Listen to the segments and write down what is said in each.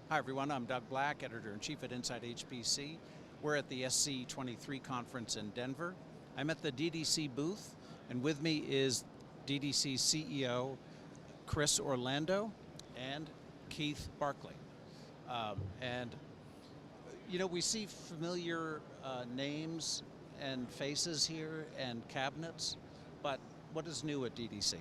Hi everyone, I'm Doug Black, Editor-in-Chief at Inside HPC. We're at the SC23 conference in Denver. I'm at the DDC booth, and with me is DDC CEO Chris Orlando and Keith Markley. And you know, we see familiar names and faces here and cabinets, but what is new at DDC?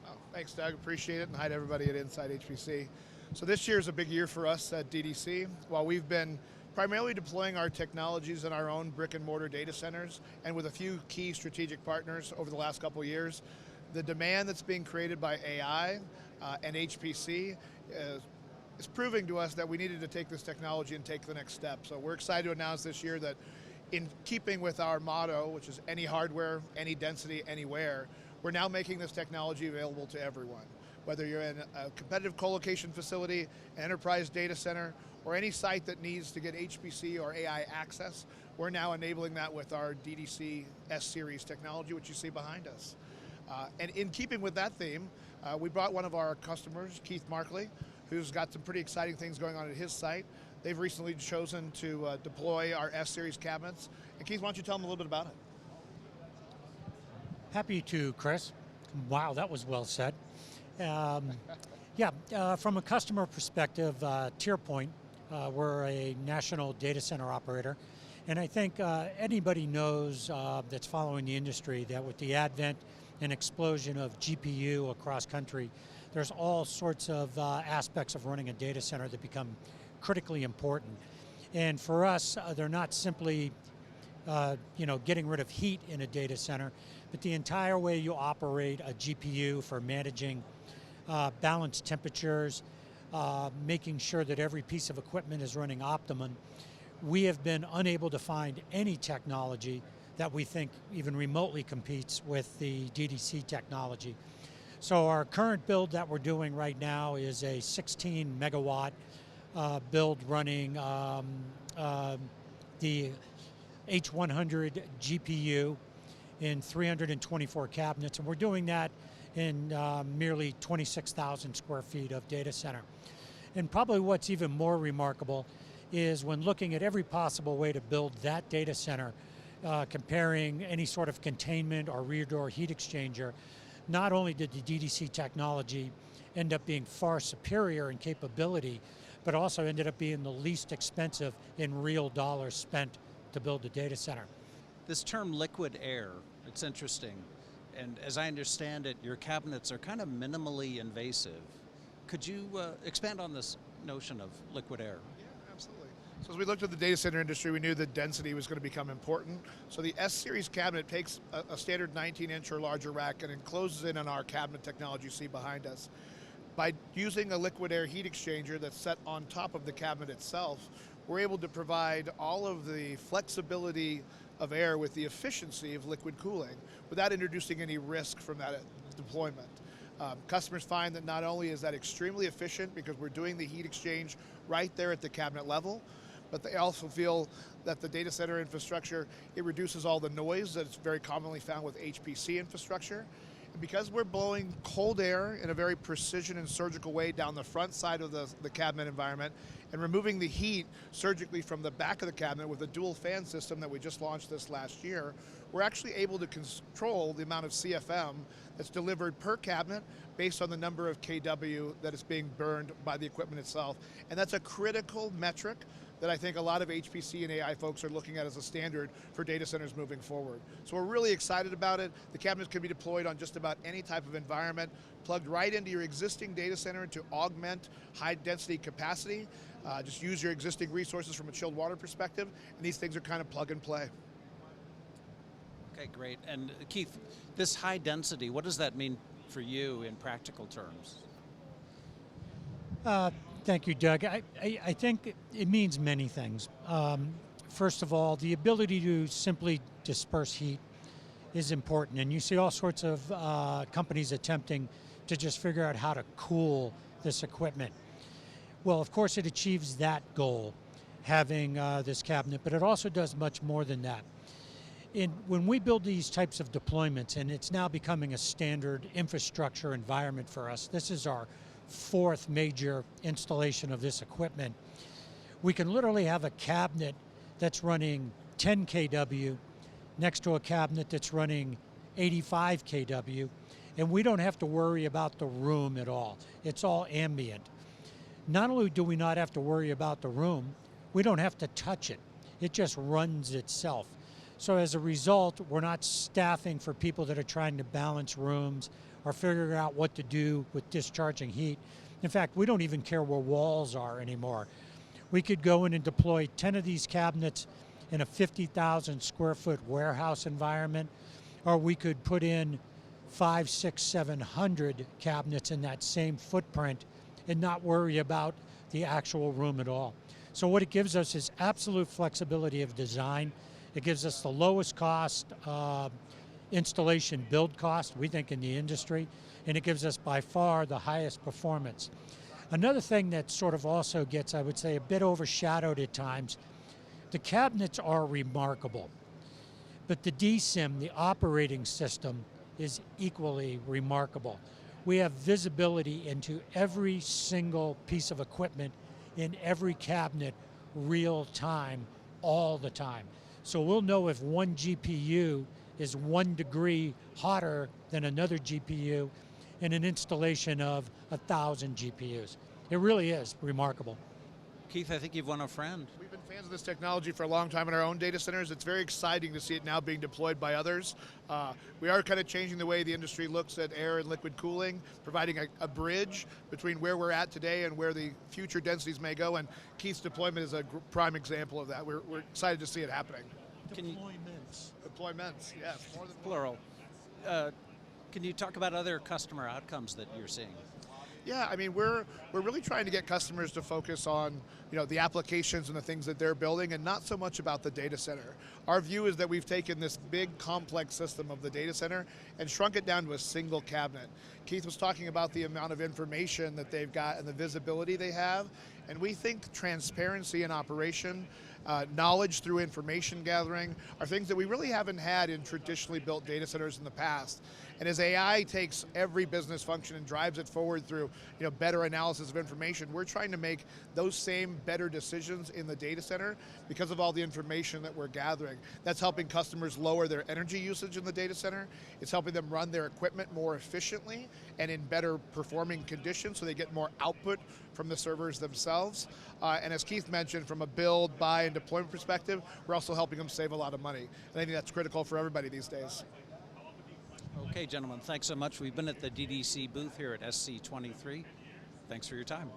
Oh, thanks, Doug. Appreciate it, and hi to everybody at Inside HPC. So this year is a big year for us at DDC. While we've been primarily deploying our technologies in our own brick and mortar data centers and with a few key strategic partners over the last couple of years, the demand that's being created by AI and HPC is proving to us that we needed to take this technology and take the next step. So we're excited to announce this year that in keeping with our motto, which is any hardware, any density, anywhere, we're now making this technology available to everyone. Whether you're in a competitive co-location facility, an enterprise data center, or any site that needs to get HPC or AI access, we're now enabling that with our DDC S-Series technology, which you see behind us. And in keeping with that theme, we brought one of our customers, Keith Markley, who's got some pretty exciting things going on at his site. They've recently chosen to deploy our S-Series cabinets. And Keith, why don't you tell them a little bit about it? Happy to, Chris. Wow, that was well said. From a customer perspective, TierPoint, we're a national data center operator. And I think anybody knows that's following the industry that with the advent and explosion of GPU across country, there's all sorts of aspects of running a data center that become critically important. And for us, they're not simply getting rid of heat in a data center, but the entire way you operate a GPU for managing balanced temperatures, making sure that every piece of equipment is running optimum. We have been unable to find any technology that we think even remotely competes with the DDC technology. So our current build that we're doing right now is a 16 megawatt build running the H100 GPU in 324 cabinets, and we're doing that in merely 26,000 square feet of data center. And probably what's even more remarkable is when looking at every possible way to build that data center, comparing any sort of containment or rear door heat exchanger, not only did the DDC technology end up being far superior in capability, but also ended up being the least expensive in real dollars spent to build the data center. This term liquid air, it's interesting. And as I understand it, your cabinets are kind of minimally invasive. Could you expand on this notion of liquid air? Yeah, absolutely. So as we looked at the data center industry, we knew that density was going to become important. So the S-Series cabinet takes a standard 19-inch or larger rack and encloses it in our cabinet technology you see behind us. By using a liquid air heat exchanger that's set on top of the cabinet itself, we're able to provide all of the flexibility of air with the efficiency of liquid cooling without introducing any risk from that deployment. Customers find that not only is that extremely efficient because we're doing the heat exchange right there at the cabinet level, but they also feel that the data center infrastructure, it reduces all the noise that's very commonly found with HPC infrastructure. And because we're blowing cold air in a very precision and surgical way down the front side of the cabinet environment and removing the heat surgically from the back of the cabinet with a dual fan system that we just launched this last year, we're actually able to control the amount of CFM that's delivered per cabinet based on the number of kW that is being burned by the equipment itself. And that's a critical metric that I think a lot of HPC and AI folks are looking at as a standard for data centers moving forward. So we're really excited about it. The cabinets can be deployed on just about any type of environment, plugged right into your existing data center to augment high density capacity. Just use your existing resources from a chilled water perspective, and these things are kind of plug and play. Okay, great. And Keith, this high density, what does that mean for you in practical terms? Thank you, Doug. I think it means many things. First of all, the ability to simply disperse heat is important, and you see all sorts of companies attempting to just figure out how to cool this equipment. Well, of course it achieves that goal, having this cabinet, but it also does much more than that. When we build these types of deployments, and it's now becoming a standard infrastructure environment for us, this is our fourth major installation of this equipment. We can literally have a cabinet that's running 10 kW next to a cabinet that's running 85 kW, and we don't have to worry about the room at all. It's all ambient. Not only do we not have to worry about the room, we don't have to touch it. It just runs itself. So as a result, we're not staffing for people that are trying to balance rooms or figuring out what to do with discharging heat. In fact, we don't even care where walls are anymore. We could go in and deploy 10 of these cabinets in a 50,000 square foot warehouse environment, or we could put in 500, 600, 700 cabinets in that same footprint and not worry about the actual room at all. So what it gives us is absolute flexibility of design. It gives us the lowest cost installation build cost, we think, in the industry, and it gives us by far the highest performance. Another thing that sort of also gets, I would say, a bit overshadowed at times, the cabinets are remarkable, but the DSIM, the operating system, is equally remarkable. We have visibility into every single piece of equipment in every cabinet real time, all the time. So we'll know if one GPU is 1 degree hotter than another GPU in an installation of 1,000 GPUs. It really is remarkable. Keith, I think you've won a friend. We've been fans of this technology for a long time in our own data centers. It's very exciting to see it now being deployed by others. We are kind of changing the way the industry looks at air and liquid cooling, providing a bridge between where we're at today and where the future densities may go, and Keith's deployment is a prime example of that. We're excited to see it happening. Deployments, yes, more than plural. Can you talk about other customer outcomes that you're seeing? Yeah, I mean, we're really trying to get customers to focus on, the applications and the things that they're building, and not so much about the data center. Our view is that we've taken this big, complex system of the data center and shrunk it down to a single cabinet. Keith was talking about the amount of information that they've got and the visibility they have, and we think transparency in operation, knowledge through information gathering, are things that we really haven't had in traditionally built data centers in the past. And as AI takes every business function and drives it forward through better analysis of information, we're trying to make those same better decisions in the data center because of all the information that we're gathering. That's helping customers lower their energy usage in the data center. It's helping them run their equipment more efficiently and in better performing conditions so they get more output from the servers themselves. And as Keith mentioned, from a build, buy, and deployment perspective, we're also helping them save a lot of money. And I think that's critical for everybody these days. Okay, gentlemen, thanks so much. We've been at the DDC booth here at SC23. Thanks for your time.